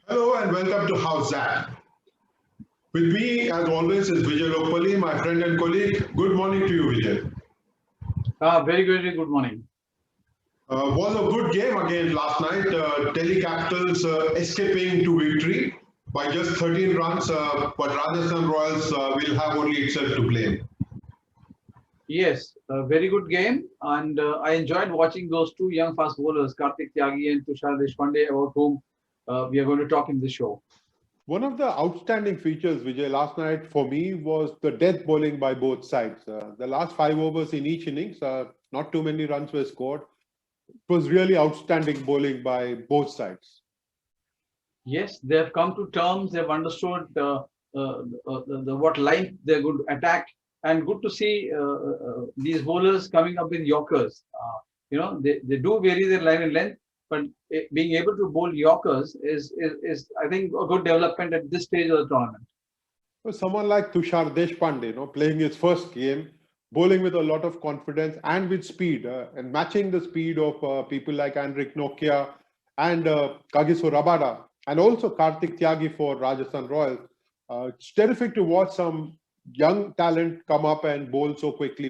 Hello and welcome to Howzzat. With me, as always, is Vijay Lokapally, my friend and colleague. Good morning to you, Vijay. Very good morning. Was a good game again last night. Delhi Capitals escaping to victory by just 13 runs, but Rajasthan Royals will have only itself to blame. Yes, a very good game, and I enjoyed watching those two young fast bowlers, Kartik Tyagi and Tushar Deshpande, about whom we are going to talk in this show. One of the outstanding features, Vijay, last night for me was the death bowling by both sides. The last 5 overs in each innings, not too many runs were scored. It was really outstanding bowling by both sides. Yes, they have come to terms. They've understood what line they're going to attack, and good to see these bowlers coming up with Yorkers. They do vary their line and length, but being able to bowl Yorkers is I think a good development at this stage of the tournament. So someone like Tushar Deshpande, playing his first game, bowling with a lot of confidence and with speed, and matching the speed of people like Andrik Nokia and Kagiso Rabada, and also Kartik Tyagi for Rajasthan Royals. It's terrific to watch some young talent come up and bowl so quickly.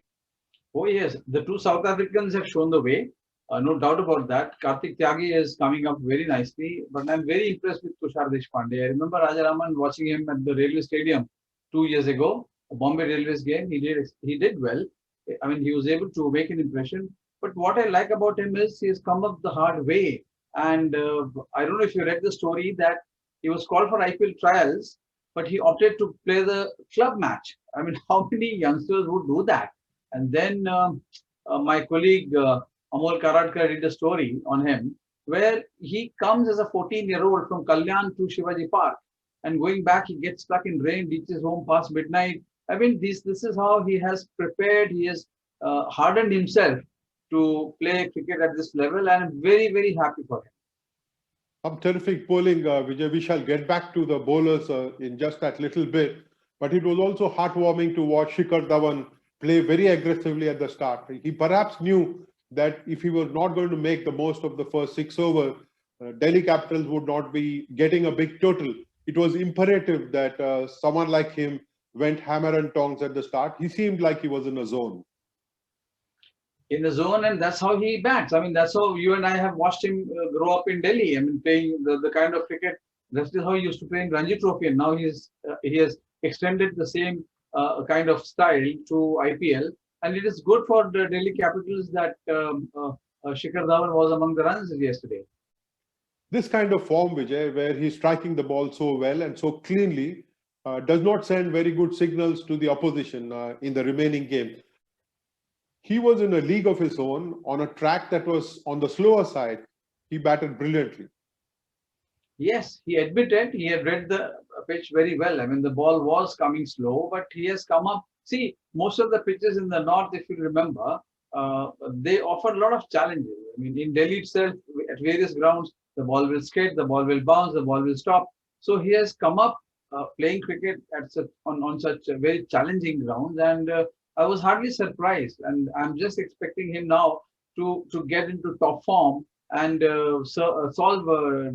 Oh yes, the two South Africans have shown the way. No doubt about that. Kartik Tyagi is coming up very nicely, but I'm very impressed with Tushar Deshpande. I remember Rajaraman watching him at the railway stadium 2 years ago, a Bombay Railways game. He did well. I mean, he was able to make an impression. But what I like about him is he has come up the hard way. And I don't know if you read the story that he was called for IPL trials, but he opted to play the club match. I mean, how many youngsters would do that? And then my colleague Amol Karadkar did a story on him where he comes as a 14-year-old from Kalyan to Shivaji Park, and going back, he gets stuck in rain, reaches home past midnight. I mean, this is how he has prepared. He has hardened himself to play cricket at this level, and I'm very happy for him. Some terrific bowling, Vijay. We shall get back to the bowlers in just that little bit. But it was also heartwarming to watch Shikhar Dhawan play very aggressively at the start. He perhaps knew that if he was not going to make the most of the first 6 overs, Delhi Capitals would not be getting a big total. It was imperative that someone like him went hammer and tongs at the start. He seemed like he was in a zone. In the zone, and that's how he bats. I mean, that's how you and I have watched him grow up in Delhi. I mean, playing the kind of cricket, that is how he used to play in Ranji Trophy, and now he has extended the same kind of style to IPL, and it is good for the Delhi Capitals that Shikhar Dhawan was among the runs yesterday. This kind of form, Vijay, where he's striking the ball so well and so cleanly, does not send very good signals to the opposition in the remaining game. He was in a league of his own on a track that was on the slower side. He batted brilliantly. Yes, he admitted he had read the pitch very well. I mean, the ball was coming slow, but he has come up. See, most of the pitches in the north, if you remember, they offer a lot of challenges. I mean, in Delhi itself, at various grounds, the ball will skate, the ball will bounce, the ball will stop. So he has come up playing cricket on such a very challenging grounds, and I was hardly surprised. And I'm just expecting him now to get into top form and solve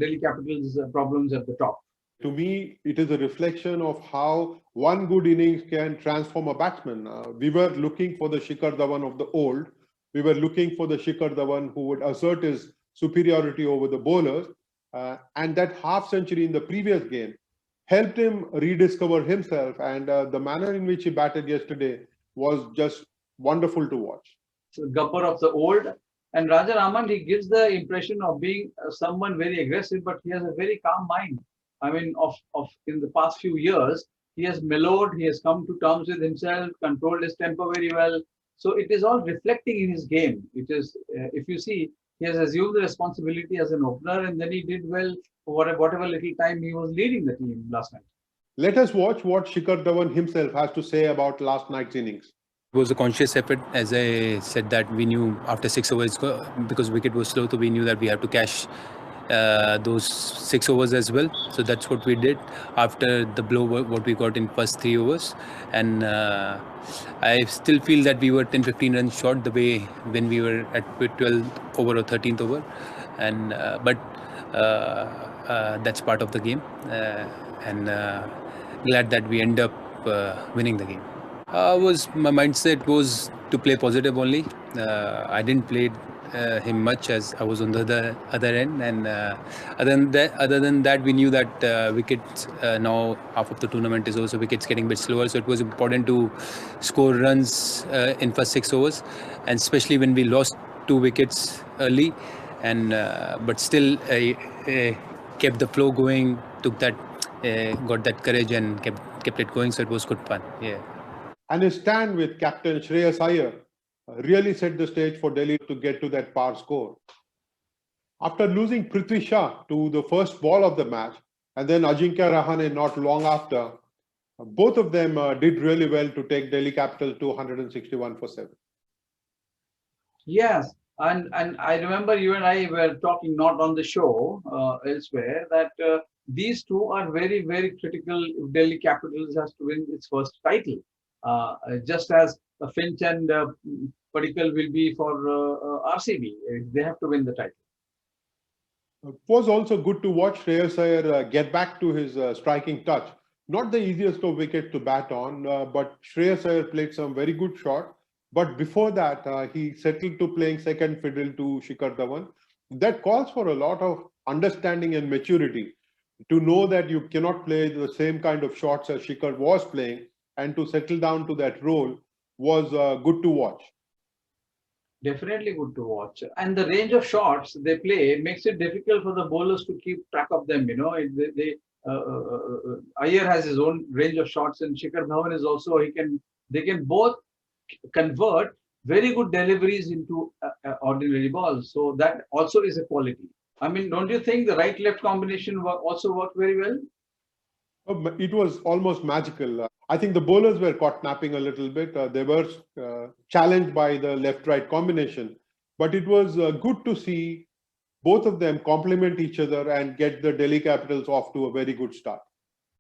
Delhi Capitals' problems at the top. To me, it is a reflection of how one good innings can transform a batsman. We were looking for the Shikhar Dhawan of the old. We were looking for the Shikhar Dhawan who would assert his superiority over the bowlers. And that half century in the previous game helped him rediscover himself. And the manner in which he batted yesterday was just wonderful to watch. So Gabbar of the old. And Rajaraman, he gives the impression of being someone very aggressive, but he has a very calm mind. I mean, of in the past few years, he has mellowed, he has come to terms with himself, controlled his temper very well. So it is all reflecting in his game. It is, if you see, he has assumed the responsibility as an opener, and then he did well for whatever little time he was leading the team last night. Let us watch what Shikhar Dhawan himself has to say about last night's innings. It was a conscious effort. As I said, that we knew after 6 overs, because wicket was slow, so we knew that we have to cash those 6 overs as well. So that's what we did after the blow what we got in first 3 overs. And I still feel that we were 10-15 runs short the way when we were at 12th over or 13th over. And but that's part of the game, and glad that we end up winning the game. My mindset was to play positive only. I didn't play him much as I was on the other end, and other than that, we knew that wickets now half of the tournament is also wickets getting a bit slower, so it was important to score runs in first 6 overs, and especially when we lost 2 wickets early, and but still kept the flow going, got that courage and kept it going, so it was good fun. Yeah. And his stand with captain Shreyas Iyer really set the stage for Delhi to get to that par score. After losing Prithvi Shah to the first ball of the match, and then Ajinkya Rahane not long after, both of them did really well to take Delhi Capital to 161 for 7. Yes, and I remember you and I were talking not on the show elsewhere that these two are very critical if Delhi Capitals has to win its first title. Just as Finch and Padikkal will be for RCB. They have to win the title. It was also good to watch Shreyas Iyer get back to his striking touch. Not the easiest of wickets to bat on, but Shreyas Iyer played some very good shots. But before that, he settled to playing second fiddle to Shikhar Dhawan. That calls for a lot of understanding and maturity to know that you cannot play the same kind of shots as Shikhar was playing, and to settle down to that role was good to watch. Definitely good to watch. And the range of shots they play makes it difficult for the bowlers to keep track of them. You know, Iyer has his own range of shots, and Shikhar Dhawan is also, they can both convert very good deliveries into ordinary balls. So that also is a quality. I mean, don't you think the right-left combination also worked very well? It was almost magical. I think the bowlers were caught napping a little bit. They were challenged by the left-right combination. But it was good to see both of them complement each other and get the Delhi Capitals off to a very good start.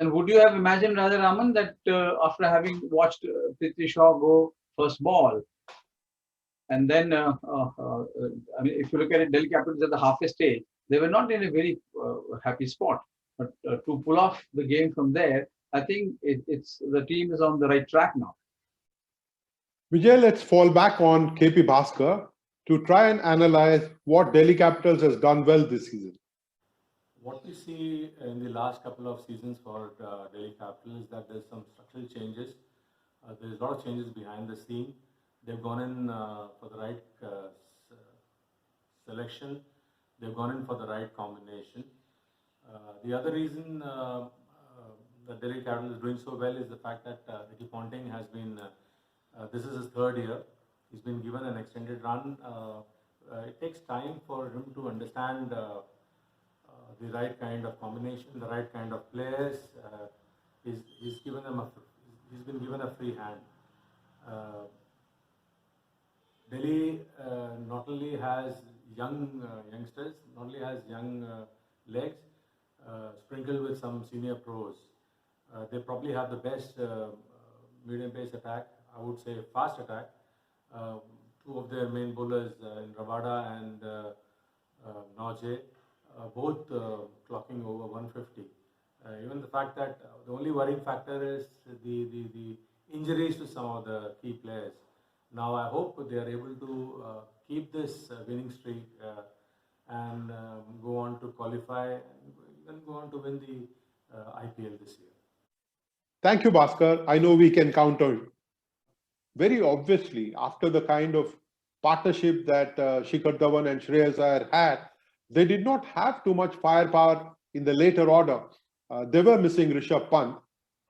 And would you have imagined, Rajaraman, that after having watched Prithvi Shaw go first ball, and then, I mean, if you look at it, Delhi Capitals at the halfway stage, they were not in a very happy spot. But to pull off the game from there, I think the team is on the right track now. Vijay, let's fall back on KP Bhaskar to try and analyze what Delhi Capitals has done well this season. What we see in the last couple of seasons for Delhi Capitals is that there's some structural changes. There's a lot of changes behind the scene. They've gone in for the right selection. They've gone in for the right combination. The other reason that Delhi Capital is doing so well is the fact that Ricky Ponting has been, this is his third year. He's been given an extended run. It takes time for him to understand the right kind of combination, the right kind of players. He's been given a free hand. Delhi not only has youngsters, not only has young legs, sprinkled with some senior pros. They probably have the best medium pace attack, I would say fast attack. Two of their main bowlers in Rabada and Nauje, both clocking over 150. Even the fact that the only worrying factor is the injuries to some of the key players. Now I hope they are able to keep this winning streak and go on to qualify and go on to win the IPL this year. Thank you, Bhaskar. I know we can count on you. Very obviously, after the kind of partnership that Shikhar Dhawan and Shreyas Iyer had, they did not have too much firepower in the later order. They were missing Rishabh Pant.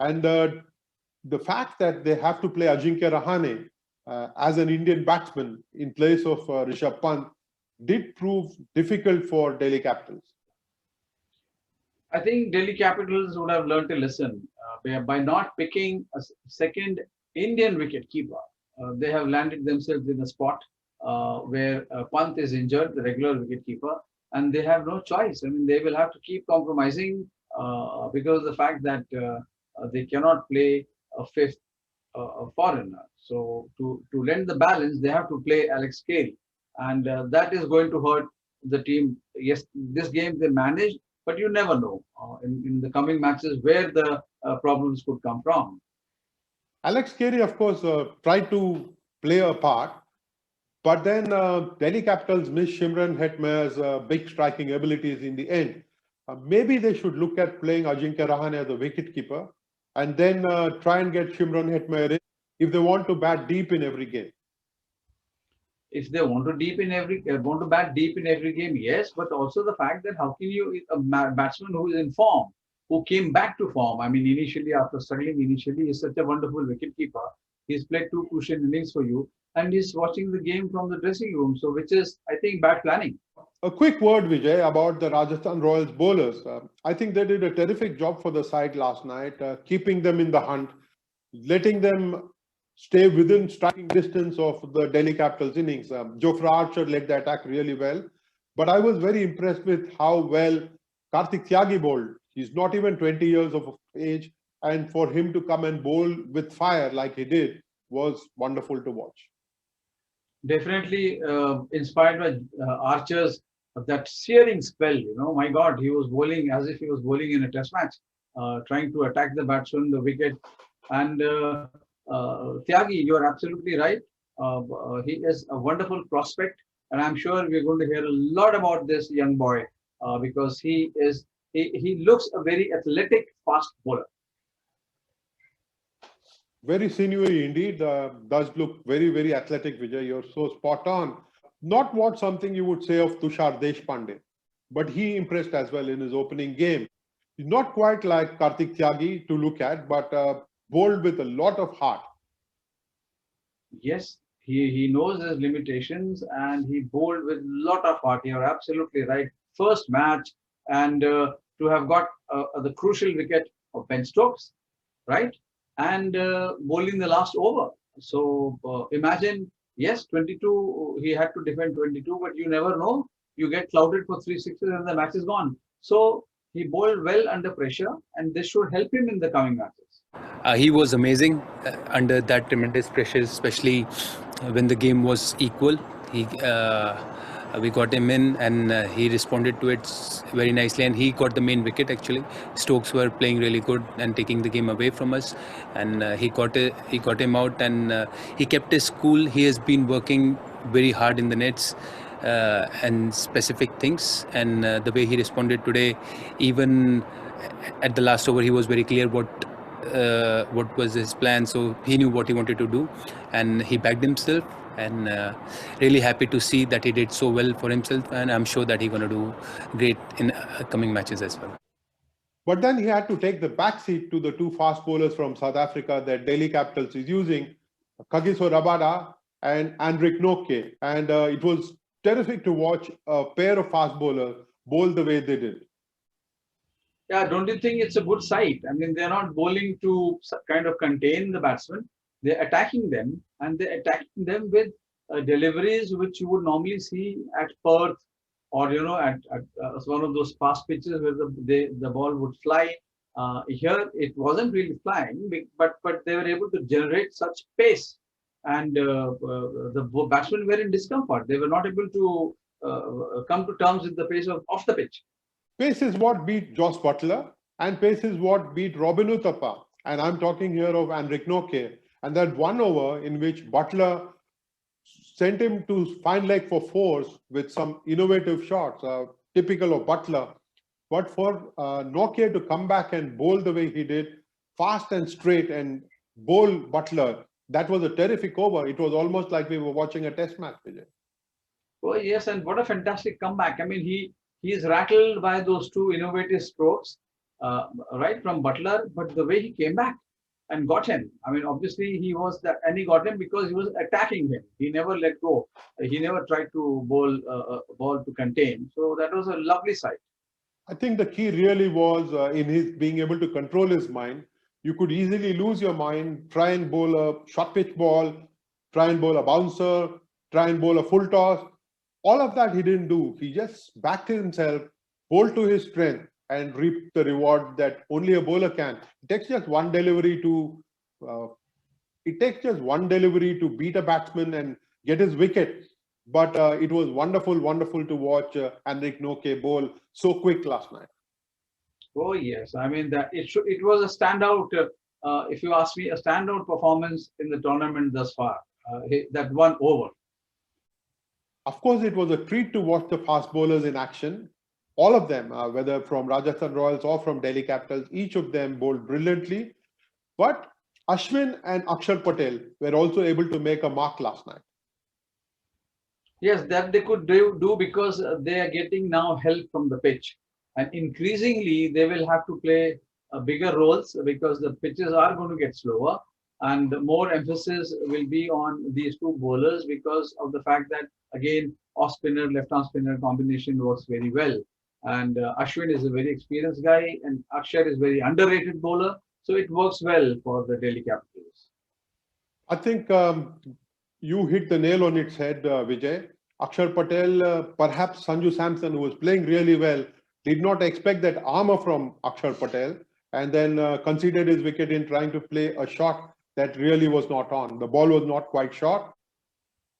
And the fact that they have to play Ajinkya Rahane as an Indian batsman in place of Rishabh Pant did prove difficult for Delhi Capitals. I think Delhi Capitals would have learned a lesson by not picking a second Indian wicket keeper. They have landed themselves in a spot where Pant is injured, the regular wicket keeper, and they have no choice. I mean, they will have to keep compromising because of the fact that they cannot play a fifth foreigner. So to lend the balance, they have to play Alex Carey, and that is going to hurt the team. Yes, this game they managed, but you never know in the coming matches where the problems could come from. Alex Carey, of course, tried to play a part, but then Delhi Capitals missed Shimron Hetmeyer's big striking abilities in the end. Maybe they should look at playing Ajinkya Rahane as a wicketkeeper and then try and get Shimron Hetmeyer in if they want to bat deep in every game. If they want to bat deep in every game, yes, but also the fact that how can you, a batsman who is in form, who came back to form, I mean, initially after struggling initially, he's such a wonderful wicketkeeper. He's played 2 crucial innings for you, and he's watching the game from the dressing room. So, which is, I think, bad planning. A quick word, Vijay, about the Rajasthan Royals bowlers. I think they did a terrific job for the side last night, keeping them in the hunt, letting them stay within striking distance of the Delhi Capitals innings. Jofra Archer led the attack really well, but I was very impressed with how well Kartik Tyagi bowled. He's not even 20 years of age, and for him to come and bowl with fire like he did was wonderful to watch. Definitely inspired by Archer's that searing spell. You know, my God, he was bowling as if he was bowling in a test match, trying to attack the batsman, the wicket. And Tyagi, you are absolutely right. He is a wonderful prospect, and I'm sure we're going to hear a lot about this young boy because he looks a very athletic, fast bowler. Very sinewy indeed. Does look very, very athletic, Vijay. You're so spot on. Not what something you would say of Tushar Deshpande, but he impressed as well in his opening game. He's not quite like Kartik Tyagi to look at, but bowled with a lot of heart. Yes, he knows his limitations and he bowled with a lot of heart. You're absolutely right. First match, and to have got the crucial wicket of Ben Stokes, right? And bowling the last over. So imagine, yes, 22, he had to defend 22, but you never know. You get clouded for 3 sixes and the match is gone. So he bowled well under pressure, and this should help him in the coming matches. He was amazing under that tremendous pressure, especially when the game was equal. We got him in, and he responded to it very nicely, and he got the main wicket actually. Stokes were playing really good and taking the game away from us, and he got him out, and he kept his cool. He has been working very hard in the nets and specific things, and the way he responded today, even at the last over, he was very clear what was his plan. So he knew what he wanted to do, and he backed himself. And really happy to see that he did so well for himself, and I'm sure that he's going to do great in coming matches as well. But then he had to take the backseat to the 2 fast bowlers from South Africa that Delhi Capitals is using, Kagiso Rabada and Andrik Nokke. And it was terrific to watch a pair of fast bowlers bowl the way they did. Yeah, don't you think it's a good sight? I mean, they're not bowling to kind of contain the batsman. They're attacking them, and they're attacking them with deliveries which you would normally see at Perth, or at one of those fast pitches where the ball would fly. Here it wasn't really flying, but they were able to generate such pace, and the batsmen were in discomfort. They were not able to come to terms with the pace off the pitch. Pace is what beat Joss Butler, and pace is what beat Robin Uthappa. And I'm talking here of Andrik Nokke. And that 1 over in which Butler sent him to fine leg for 4s with some innovative shots, typical of Butler. But for Nokke to come back and bowl the way he did, fast and straight, and bowl Butler, that was a terrific over. It was almost like we were watching a test match, Vijay. Oh, yes, and what a fantastic comeback. I mean, he's rattled by those 2 innovative strokes, right, from Butler, but the way he came back and got him. I mean, obviously he got him because he was attacking him. He never let go. He never tried to bowl ball to contain. So that was a lovely sight. I think the key really was in his being able to control his mind. You could easily lose your mind, try and bowl a short pitch ball, try and bowl a bouncer, try and bowl a full toss. All of that he didn't do. He just backed himself, bowled to his strength, and reap the reward that only a bowler can. It takes just one delivery to beat a batsman and get his wicket. But it was wonderful to watch Andrik Nokke bowl so quick last night. Oh yes, I mean that it was a standout. If you ask me, a standout performance in the tournament thus far. That one over. Of course, it was a treat to watch the fast bowlers in action. All of them, whether from Rajasthan Royals or from Delhi Capitals, each of them bowled brilliantly. But Ashwin and Akshar Patel were also able to make a mark last night. Yes, that they could do because they are getting now help from the pitch, and increasingly they will have to play bigger roles because the pitches are going to get slower, and more emphasis will be on these two bowlers because of the fact that again off spinner, left arm spinner combination works very well, and Ashwin is a very experienced guy, and Akshar is very underrated bowler, so it works well for the Delhi Capitals. I think you hit the nail on its head, Vijay. Akshar Patel, perhaps Sanju Samson, who was playing really well, did not expect that armor from Akshar Patel and then conceded his wicket in trying to play a shot that really was not on. The ball was not quite short.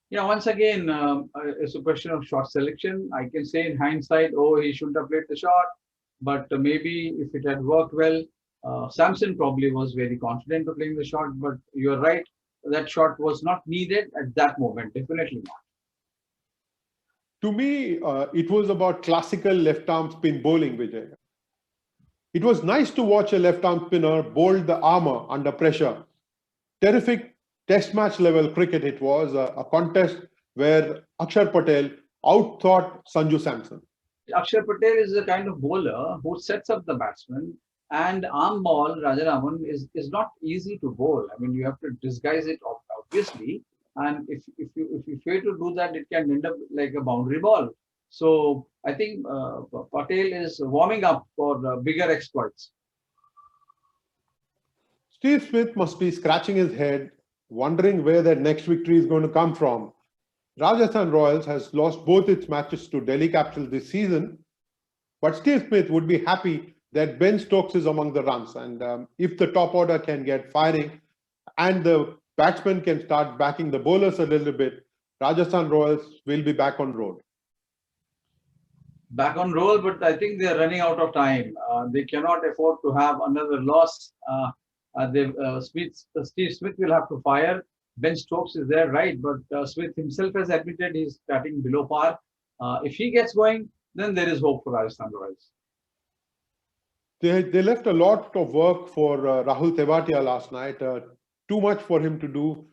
Yeah, once again, it's a question of shot selection. I can say in hindsight, oh, he shouldn't have played the shot, but maybe if it had worked well, Samson probably was very confident of playing the shot. But you're right, that shot was not needed at that moment. Definitely not. To me, it was about classical left-arm spin bowling, Vijay. It was nice to watch a left-arm spinner bowl the armour under pressure. Terrific test match level cricket it was, a contest where Akshar Patel outthought Sanju Samson. Akshar Patel is the kind of bowler who sets up the batsman, and arm ball, Rajaraman, is not easy to bowl. I mean, you have to disguise it obviously, and if you fail to do that, it can end up like a boundary ball. So I think Patel is warming up for bigger exploits. Steve Smith must be scratching his head, wondering where that next victory is going to come from. Rajasthan Royals has lost both its matches to Delhi Capitals this season, but Steve Smith would be happy that Ben Stokes is among the runs. And if the top order can get firing and the batsmen can start backing the bowlers a little bit, Rajasthan Royals will be back on road. Back on roll, but I think they are running out of time. They cannot afford to have another loss. Steve Smith will have to fire. Ben Stokes is there, right? But Smith himself has admitted he's batting below par. If he gets going, then there is hope for Rajasthan Royals. They left a lot of work for Rahul Tewatia last night. Too much for him to do.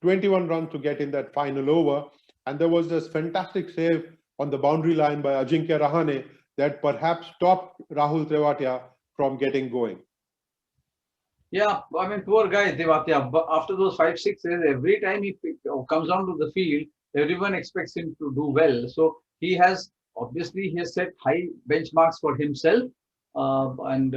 21 runs to get in that final over. And there was this fantastic save on the boundary line by Ajinkya Rahane that perhaps stopped Rahul Tewatia from getting going. Yeah, I mean, poor guy, Tewatia. But after those 5 6s, every time he comes onto the field, everyone expects him to do well. So he has set high benchmarks for himself, and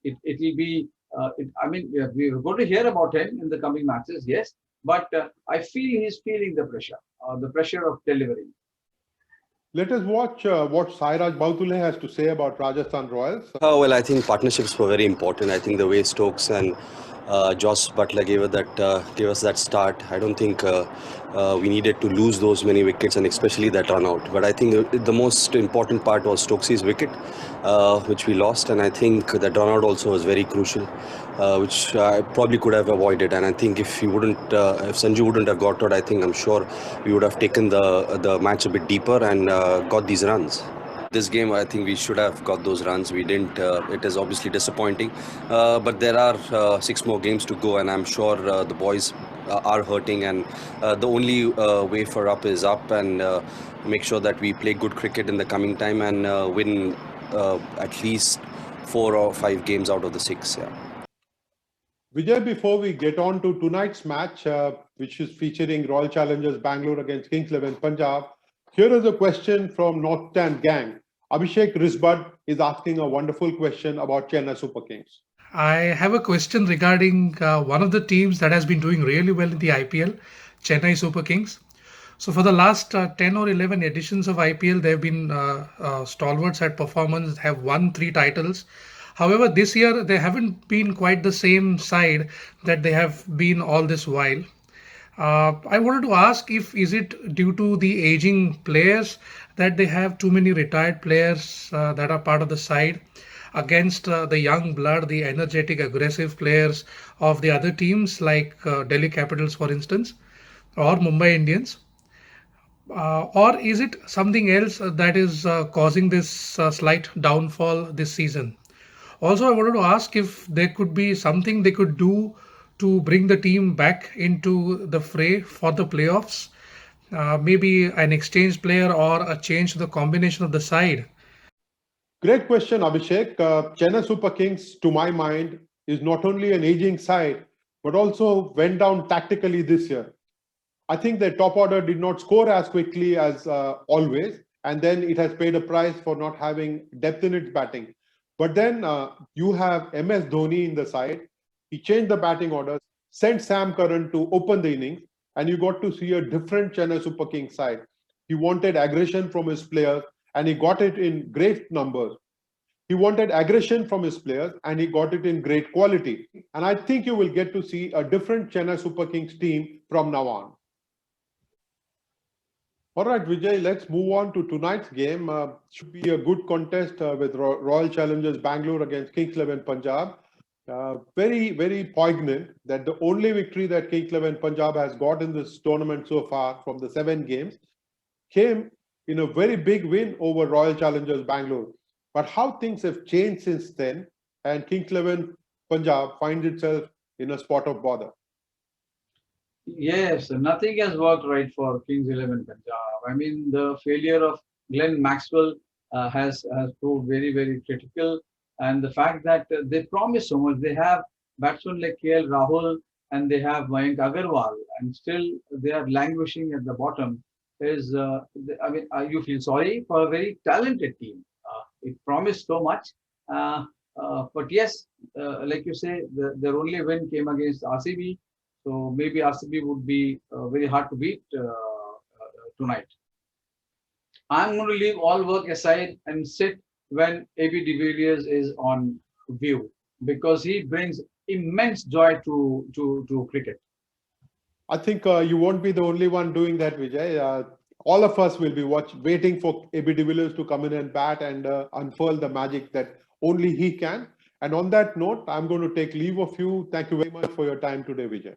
it will be. We're going to hear about him in the coming matches, yes. But I feel he's feeling the pressure of delivering. Let us watch what Sairaj Bautule has to say about Rajasthan Royals. Well, I think partnerships were very important. I think the way Stokes and Joss Butler gave us that start. I don't think we needed to lose those many wickets, and especially that run out. But I think the most important part was Stokes' wicket, which we lost, and I think that run out also was very crucial, which I probably could have avoided. And I think if Sanju wouldn't have got out, I'm sure we would have taken the match a bit deeper and got these runs. This game, I think we should have got those runs. We didn't. It is obviously disappointing. But there are 6 more games to go, and I'm sure the boys are hurting. And the only way for up is up, and make sure that we play good cricket in the coming time and win at least 4 or 5 games out of the 6. Yeah. Vijay, before we get on to tonight's match, which is featuring Royal Challengers Bangalore against Kings 11 Punjab, here is a question from North Stand Gang. Abhishek Risbad is asking a wonderful question about Chennai Super Kings. I have a question regarding one of the teams that has been doing really well in the IPL, Chennai Super Kings. So for the last 10 or 11 editions of IPL, they have been stalwarts at performance, have won 3 titles. However, this year they haven't been quite the same side that they have been all this while. I wanted to ask is it due to the aging players that they have too many retired players that are part of the side against the young blood, the energetic, aggressive players of the other teams like Delhi Capitals, for instance, or Mumbai Indians? Or is it something else that is causing this slight downfall this season? Also, I wanted to ask if there could be something they could do to bring the team back into the fray for the playoffs. Maybe an exchange player or a change to the combination of the side. Great question, Abhishek. Chennai Super Kings, to my mind, is not only an aging side, but also went down tactically this year. I think their top order did not score as quickly as always, and then it has paid a price for not having depth in its batting. But then you have MS Dhoni in the side. He changed the batting order, sent Sam Curran to open the innings, and you got to see a different Chennai Super Kings side. He wanted aggression from his players, and he got it in great numbers. He wanted aggression from his players, and he got it in great quality. And I think you will get to see a different Chennai Super Kings team from now on. All right, Vijay, let's move on to tonight's game. Should be a good contest with Royal Challengers Bangalore against Kings 11 Punjab. Very, very poignant that the only victory that Kings 11 Punjab has got in this tournament so far from the 7 games came in a very big win over Royal Challengers Bangalore. But how things have changed since then, and Kings 11 Punjab finds itself in a spot of bother. Yes, nothing has worked right for Kings 11 Punjab. I mean, the failure of Glenn Maxwell has proved very, very critical. And the fact that they promise so much, they have batsmen like KL Rahul and they have Mayank Agarwal, and still they are languishing at the bottom. You feel sorry for a very talented team. It promised so much. But yes, like you say, their only win came against RCB. So maybe RCB would be very hard to beat tonight. I'm going to leave all work aside and sit when AB de Villiers is on view, because he brings immense joy to cricket. I think you won't be the only one doing that, Vijay. All of us will be waiting for AB de Villiers to come in and bat and unfurl the magic that only he can. And on that note, I'm going to take leave of you. Thank you very much for your time today, Vijay.